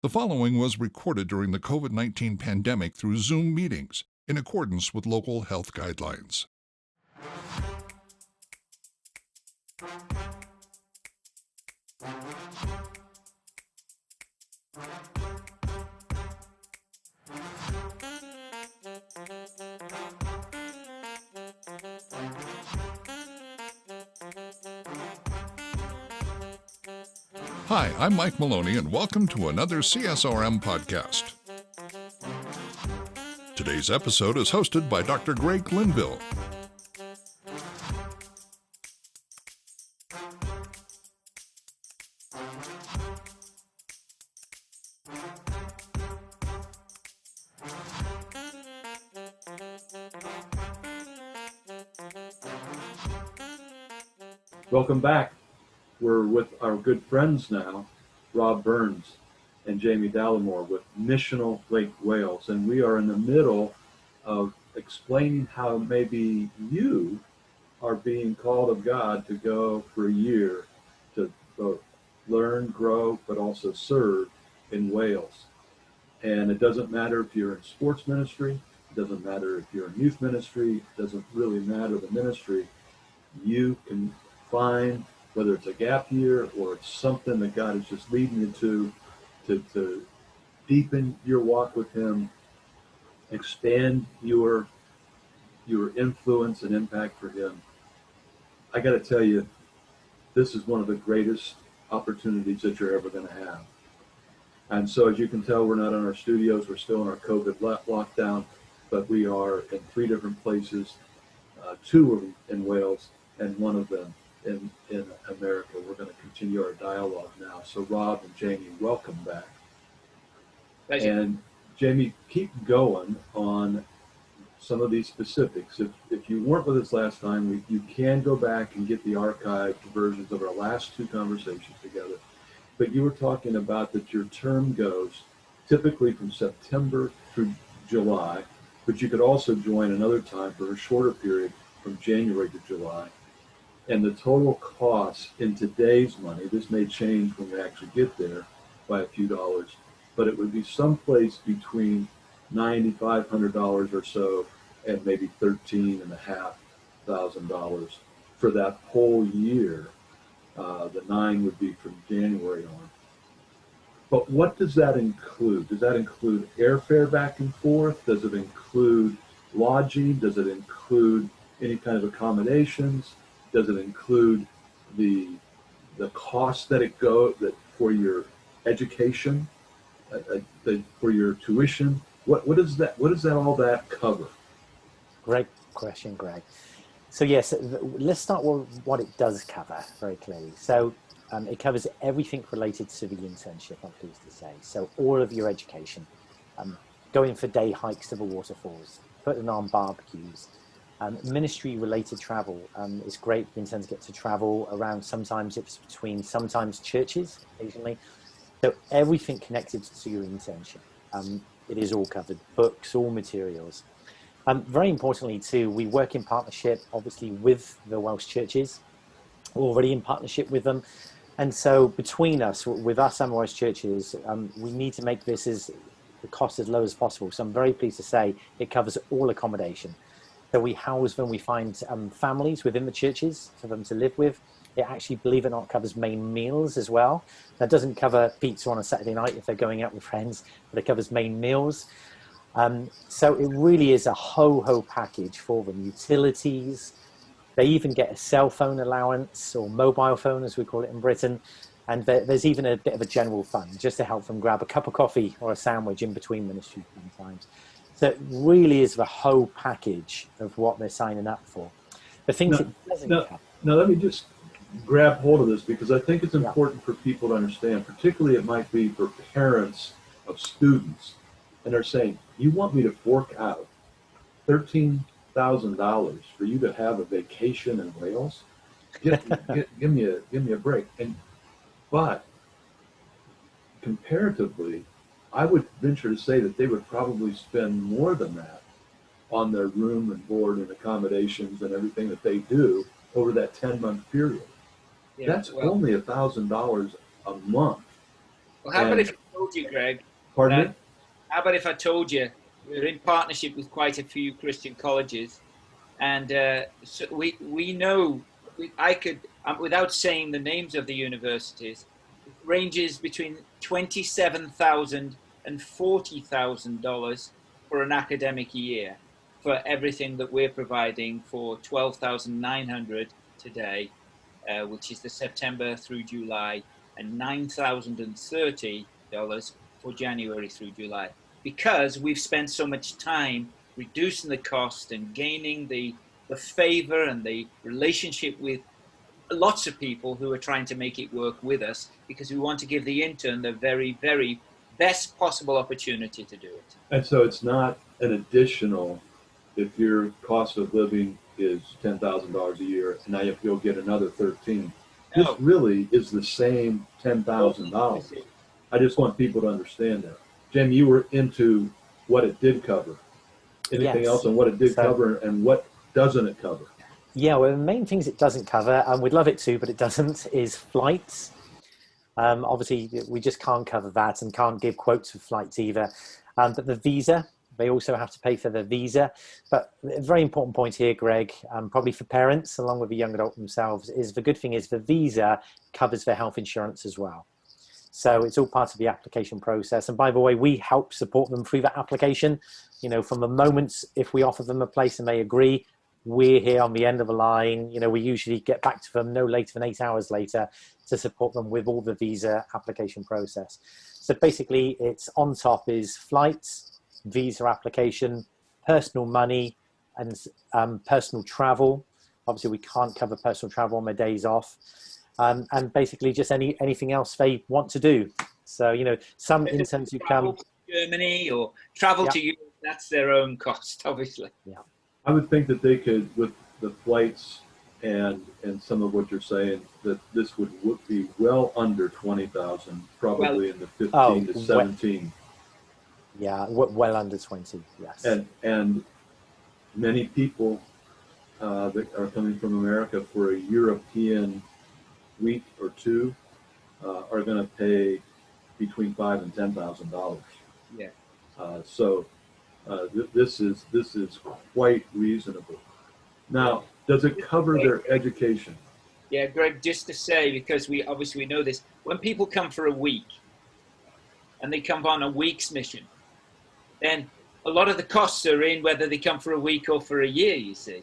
The following was recorded during the COVID-19 pandemic through Zoom meetings in accordance with local health guidelines. Hi, I'm Mike Maloney, and welcome to another CSRM podcast. Today's episode is hosted by Dr. Greg Linville. Welcome back. We're with our good friends now, Rob Burns and Jamie Dallimore with Missional Lake Wales. And we are in the middle of explaining how maybe you are being called of God to go for a year to both learn, grow, but also serve in Wales. And it doesn't matter if you're in sports ministry, it doesn't matter if you're in youth ministry, it doesn't really matter the ministry. You can find, whether it's a gap year or it's something that God is just leading you to deepen your walk with Him, expand your influence and impact for Him. I got to tell you, this is one of the greatest opportunities that you're ever going to have. And so, as you can tell, we're not in our studios. We're still in our COVID lockdown, but we are in 3 different places, 2 of them in Wales and 1 of them in America. We're going to continue our dialogue now. So Rob and Jamie, welcome back. Thank you. And Jamie, keep going on some of these specifics. If you weren't with us last time, you can go back and get the archived versions of our last 2 conversations together. But you were talking about that your term goes typically from September through July, but you could also join another time for a shorter period from January to July. And the total cost in today's money, this may change when we actually get there by a few dollars, but it would be someplace between $9,500 or so and maybe $13,500 for that whole year. The 9 would be from January on. But what does that include? Does that include airfare back and forth? Does it include lodging? Does it include any kind of accommodations? Does it include the cost that for your education, for your tuition? What does that all that cover? Great question, Greg. So yes, let's start with what it does cover very clearly. So it covers everything related to the internship, I'm pleased to say. So all of your education, going for day hikes to the waterfalls, putting on barbecues. Ministry-related travel is great. The interns get to travel around. Sometimes it's between churches, occasionally. So everything connected to your internship, it is all covered. Books, all materials. Very importantly, too, we work in partnership, obviously, with the Welsh churches. We're already in partnership with them. And so between us, with us and Welsh churches, we need to make the cost as low as possible. So I'm very pleased to say it covers all accommodation. So we house them, we find families within the churches for them to live with. It actually, believe it or not, covers main meals as well. That doesn't cover pizza on a Saturday night if they're going out with friends, but it covers main meals. So it really is a ho-ho package for them. Utilities, they even get a cell phone allowance, or mobile phone as we call it in Britain. And there's even a bit of a general fund just to help them grab a cup of coffee or a sandwich in between ministry sometimes. So it really is the whole package of what they're signing up for. The things it doesn't cover. Now, let me just grab hold of this, because I think it's important for people to understand, particularly it might be for parents of students. And they're saying, you want me to fork out $13,000 for you to have a vacation in Wales? Give me a break. But comparatively, I would venture to say that they would probably spend more than that on their room and board and accommodations and everything that they do over that 10-month period. That's only $1,000 a month. Well, how about if you go told you, Greg, Pardon that me? how about if I told you we're in partnership with quite a few Christian colleges, and so we know I could without saying the names of the universities, it ranges between $27,000 and $40,000 for an academic year for everything that we're providing for 12,900 today, which is the September through July, and $9,030 for January through July, because we've spent so much time reducing the cost and gaining the favor and the relationship with lots of people who are trying to make it work with us, because we want to give the intern the very, very best possible opportunity to do it. And so it's not an additional, if your cost of living is $10,000 a year, and now if you'll get another 13, this No. really is the same $10,000. I just want people to understand that. Jim, you were into what it did cover. Anything Yes. else on what it did cover and what doesn't it cover? Yeah, well, the main things it doesn't cover, and we'd love it to, but it doesn't, is flights. Obviously, we just can't cover that and can't give quotes for flights either. But the visa, they also have to pay for the visa. But a very important point here, Greg, probably for parents, along with the young adult themselves, is the good thing is the visa covers their health insurance as well. So it's all part of the application process. And by the way, we help support them through that application. You know, from the moment, if we offer them a place and they agree, we're here on the end of the line. You know, we usually get back to them no later than 8 hours later to support them with all the visa application process. So basically, it's on top is flights, visa application, personal money, and personal travel. Obviously, we can't cover personal travel on their days off. And basically just anything else they want to do. So, you know, some interns who come to Germany or travel to Europe, that's their own cost, obviously. Yeah. I would think that they could, with the flights and some of what you're saying, that this would be well under 20,000, probably in the 15 to 17. Well under 20, yes. And many people that are coming from America for a European week or two are going to pay between $5,000 and $10,000. Yeah. So this is quite reasonable. Now, does it cover their education? Yeah, Greg, just to say, because we obviously know this, when people come for a week and they come on a week's mission, then a lot of the costs are in whether they come for a week or for a year, you see.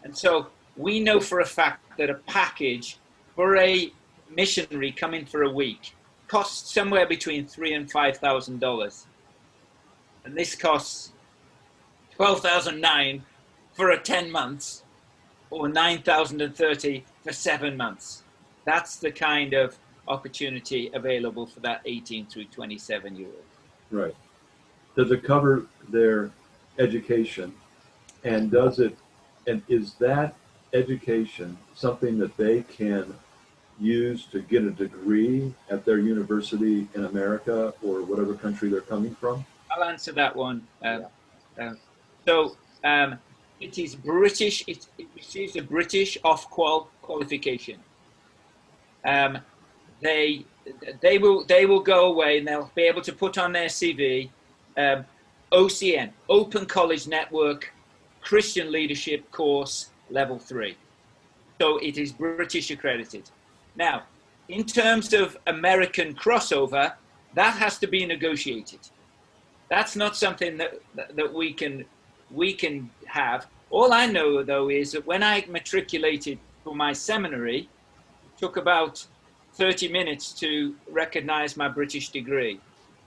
And so we know for a fact that a package for a missionary coming for a week costs somewhere between $3,000 and $5,000. And this costs $12,900 for 10 months or $9,030 for 7 months. That's the kind of opportunity available for that 18 through 27-year-old. Right. Does it cover their education? And is that education something that they can use to get a degree at their university in America or whatever country they're coming from? I'll answer that one. It is British. It receives a British off-qual qualification. They will go away and they'll be able to put on their CV OCN, Open College Network, Christian Leadership Course Level 3. So it is British accredited. Now, in terms of American crossover, that has to be negotiated. That's not something that we can have. All I know, though, is that when I matriculated for my seminary, it took about 30 minutes to recognize my British degree.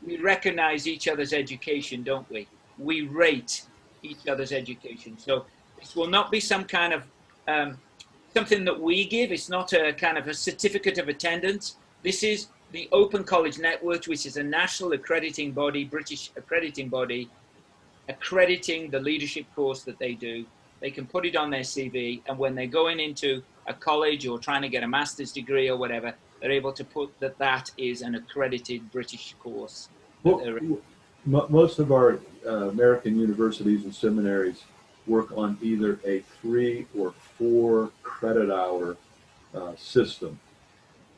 We recognize each other's education, don't we? We rate each other's education. So this will not be some kind of something that we give. It's not a kind of a certificate of attendance. This is the Open College Network, which is a national accrediting body, British accrediting body, accrediting the leadership course that they do. They can put it on their CV, and when they're going into a college or trying to get a master's degree or whatever, they're able to put that is an accredited British course. Well, most of our American universities and seminaries work on either a 3 or 4 credit hour system.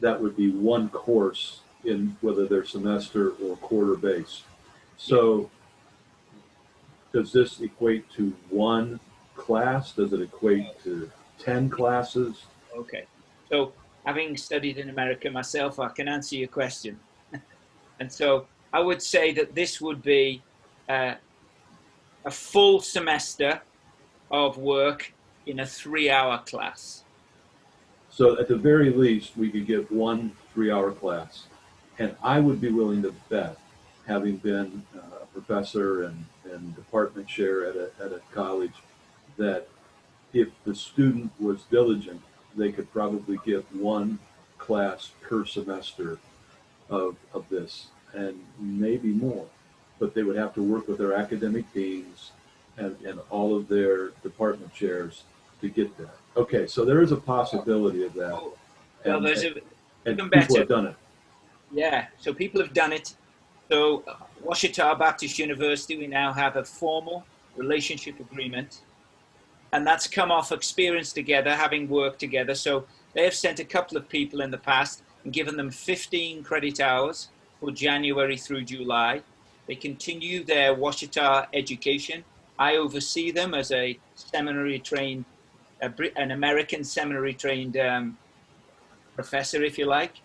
That would be one course in whether they're semester or quarter based. So does this equate to one class? Does it equate to 10 classes? Okay. So having studied in America myself, I can answer your question. And so I would say that this would be a full semester of work in a 3-hour class. So at the very least, we could get one 3-hour class. And I would be willing to bet, having been a professor and department chair at a college, that if the student was diligent, they could probably get one class per semester of this, and maybe more. But they would have to work with their academic deans and all of their department chairs to get that. Okay, so there is a possibility of that. Well, And, there's and even people better. have done it. Yeah, so people have done it. So Washita Baptist University, we now have a formal relationship agreement, and that's come off experience together, having worked together. So they have sent a couple of people in the past and given them 15 credit hours for January through July. They continue their Washita education. I oversee them as a seminary trained, an American seminary trained professor, if you like.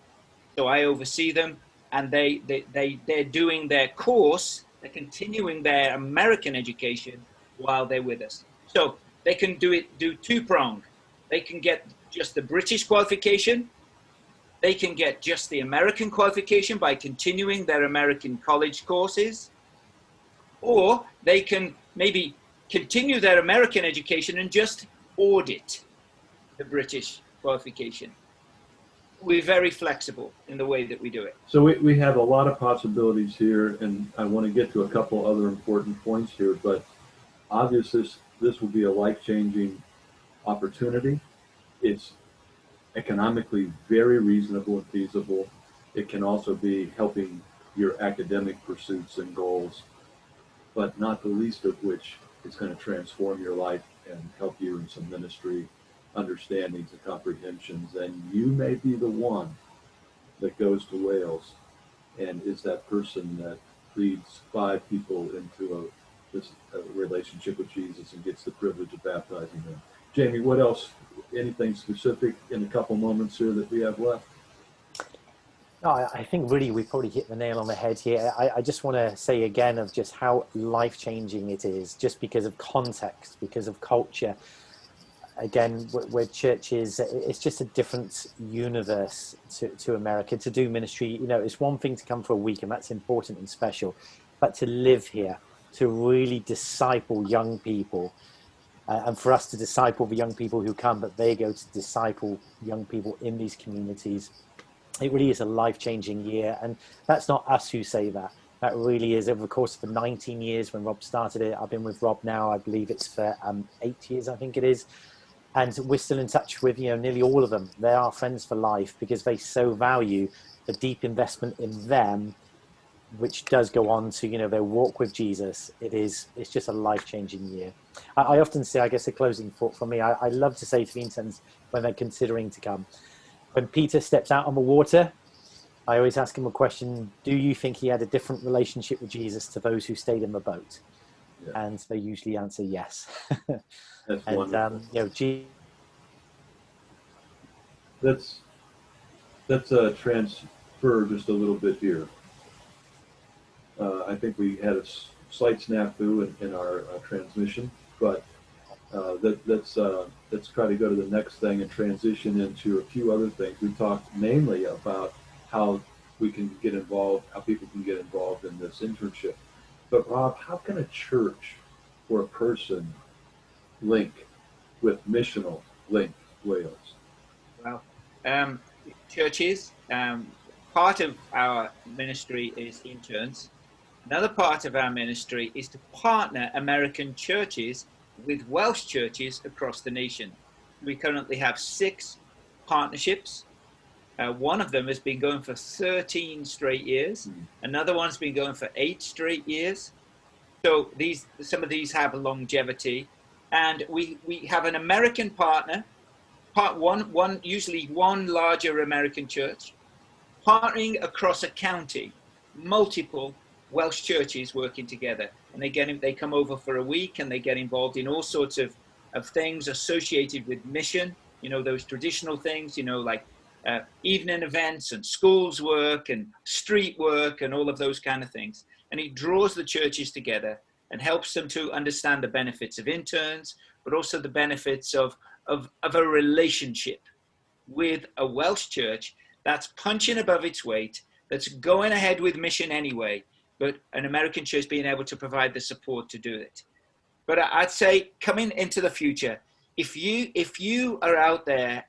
So I oversee them, and they're doing their course, they're continuing their American education while they're with us. So they can do two-pronged. They can get just the British qualification, they can get just the American qualification by continuing their American college courses, or they can maybe continue their American education and just audit the British qualification. We're very flexible in the way that we do it. So we have a lot of possibilities here, and I want to get to a couple other important points here, but obviously this will be a life-changing opportunity. It's economically very reasonable and feasible. It can also be helping your academic pursuits and goals, but not the least of which is going to transform your life and help you in some ministry understandings and comprehensions. And you may be the one that goes to Wales and is that person that leads 5 people into a relationship with Jesus and gets the privilege of baptizing them. Jamie, what else? Anything specific in a couple moments here that we have left? No, I think really we probably hit the nail on the head here. I just want to say again of just how life-changing it is, just because of context, because of culture. Again, where churches, it's just a different universe to America. To do ministry, you know, it's one thing to come for a week, and that's important and special, but to live here, to really disciple young people, and for us to disciple the young people who come, but they go to disciple young people in these communities. It really is a life-changing year, and that's not us who say that. That really is over the course of the 19 years when Rob started it. I've been with Rob now, I believe it's for 8 years, I think it is. And we're still in touch with, you know, nearly all of them. They are friends for life because they so value the deep investment in them, which does go on to, you know, their walk with Jesus. It's just a life-changing year. I often say, I guess a closing thought for me, I love to say to the interns when they're considering to come, when Peter steps out on the water, I always ask him a question: do you think he had a different relationship with Jesus to those who stayed in the boat? Yeah. And they usually answer yes. That's and wonderful. You know, let's transfer just a little bit here. I think we had a slight snafu in our transmission, but let's try to go to the next thing and transition into a few other things. We talked mainly about how we can get involved, how people can get involved in this internship. But Rob, how can a church or a person link with Missional Link Wales? Well, churches, part of our ministry is interns. Another part of our ministry is to partner American churches with Welsh churches across the nation. We currently have 6 partnerships. One of them has been going for 13 straight years. Another one's been going for 8 straight years. So some of these have longevity. And we have an American partner, usually one larger American church, partnering across a county, multiple Welsh churches working together, and they come over for a week and they get involved in all sorts of things associated with mission, you know, those traditional things, you know, like evening events and schools work and street work and all of those kind of things. And he draws the churches together and helps them to understand the benefits of interns, but also the benefits of a relationship with a Welsh church that's punching above its weight, that's going ahead with mission anyway, but an American church being able to provide the support to do it. But I'd say coming into the future, if you are out there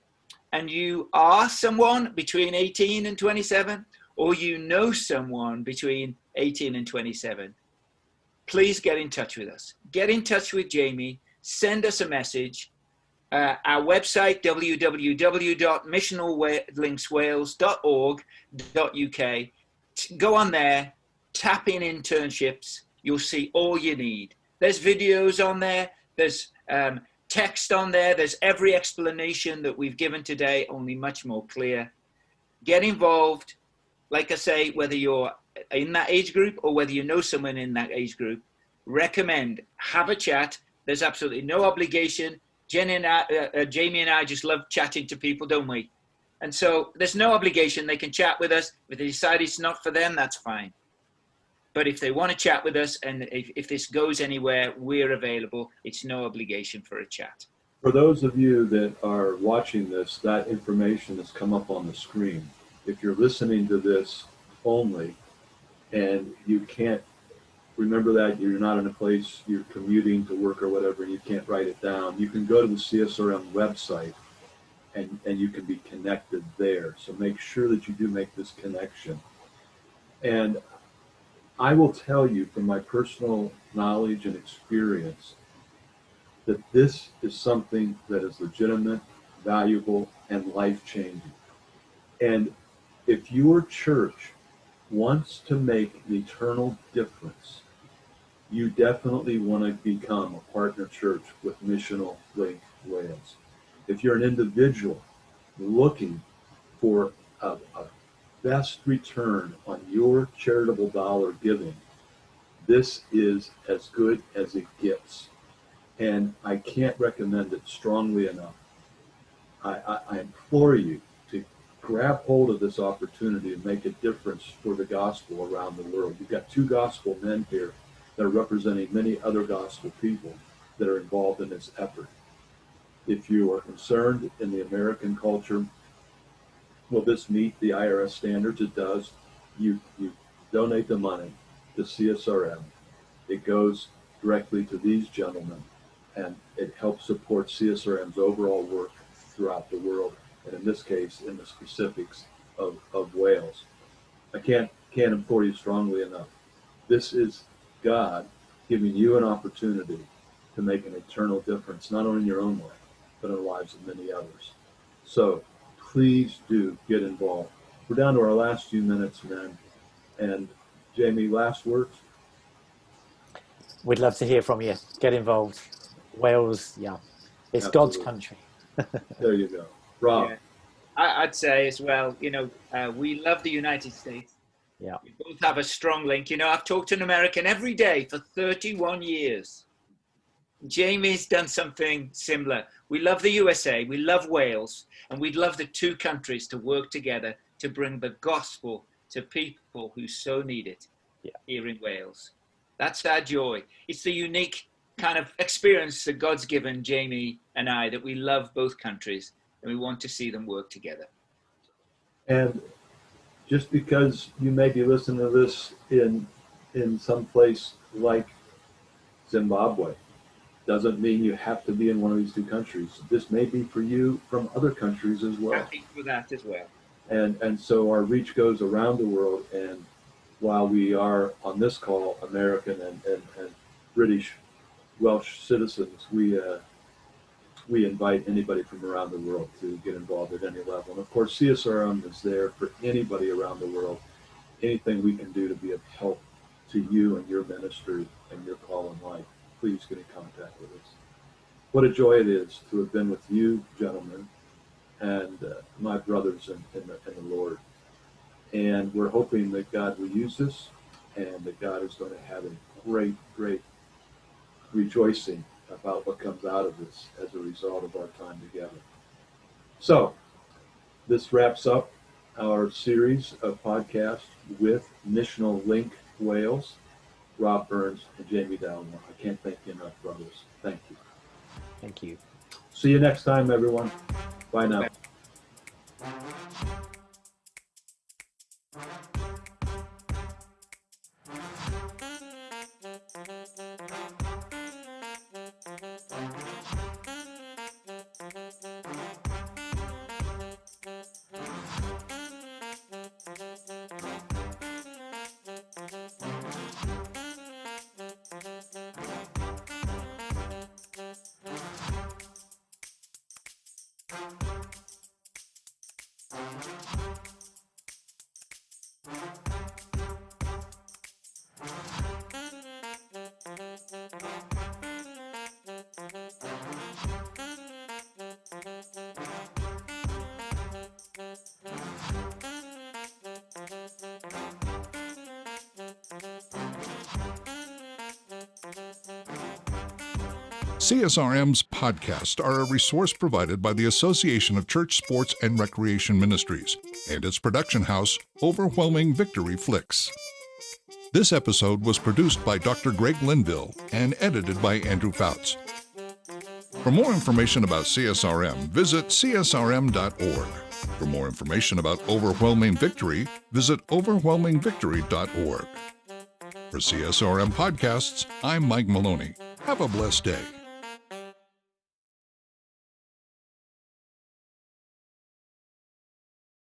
and you are someone between 18 and 27, or you know someone between 18 and 27, please get in touch with us. Get in touch with Jamie, send us a message. Our website, www.missionallinkswales.org.uk. Go on there, tap in internships. You'll see all you need. There's videos on there. There's text on there. There's every explanation that we've given today, only much more clear. Get involved. Like I say, whether you're in that age group or whether you know someone in that age group, recommend, have a chat. There's absolutely no obligation. Jamie and I just love chatting to people, don't we? And so there's no obligation. They can chat with us. If they decide it's not for them, that's fine. But if they want to chat with us and if this goes anywhere, we're available. It's no obligation for a chat. For those of you that are watching this, that information has come up on the screen. If you're listening to this only and you can't remember that, you're not in a place, you're commuting to work or whatever, and you can't write it down, you can go to the CSRM website and you can be connected there. So make sure that you do make this connection. And I will tell you from my personal knowledge and experience that this is something that is legitimate, valuable, and life-changing. And if your church wants to make an eternal difference, you definitely want to become a partner church with Missional Link Wales. If you're an individual looking for a best return on your charitable dollar giving, this is as good as it gets. And I can't recommend it strongly enough. I implore you to grab hold of this opportunity and make a difference for the gospel around the world. You've got two gospel men here that are representing many other gospel people that are involved in this effort. If you are concerned in the American culture, will this meet the IRS standards? It does. You donate the money to CSRM. It goes directly to these gentlemen, and it helps support CSRM's overall work throughout the world, and in this case, in the specifics of Wales. I can't implore you strongly enough. This is God giving you an opportunity to make an eternal difference, not only in your own life, but in the lives of many others. So please do get involved. We're down to our last few minutes, man. And Jamie, last words? We'd love to hear from you. Get involved. Wales, yeah, it's Absolutely. God's country. There you go. Rob. Yeah. I'd say as well, you know, we love the United States. Yeah. We both have a strong link. You know, I've talked to an American every day for 31 years. Jamie's done something similar. We love the USA, we love Wales, and we'd love the two countries to work together to bring the gospel to people who so need it here in Wales. That's our joy. It's the unique kind of experience that God's given Jamie and I, that we love both countries and we want to see them work together. And just because you may be listening to this in some place like Zimbabwe, doesn't mean you have to be in one of these two countries. This may be for you from other countries as well. Happy for that as well. And so our reach goes around the world. And while we are on this call, American and British, Welsh citizens, we invite anybody from around the world to get involved at any level. And of course, CSRM is there for anybody around the world. Anything we can do to be of help to you and your ministry and your call in life, please get in contact with us. What a joy it is to have been with you, gentlemen, and my brothers in the Lord. And we're hoping that God will use this and that God is going to have a great, great rejoicing about what comes out of this as a result of our time together. So this wraps up our series of podcasts with Missional Link Wales, Rob Burns and Jamie Dalmore. I can't thank you enough, brothers. Thank you. Thank you. See you next time, everyone. Bye now. CSRM's podcasts are a resource provided by the Association of Church Sports and Recreation Ministries and its production house, Overwhelming Victory Flicks. This episode was produced by Dr. Greg Linville and edited by Andrew Fouts. For more information about CSRM, visit csrm.org. For more information about Overwhelming Victory, visit overwhelmingvictory.org. For CSRM Podcasts, I'm Mike Maloney. Have a blessed day.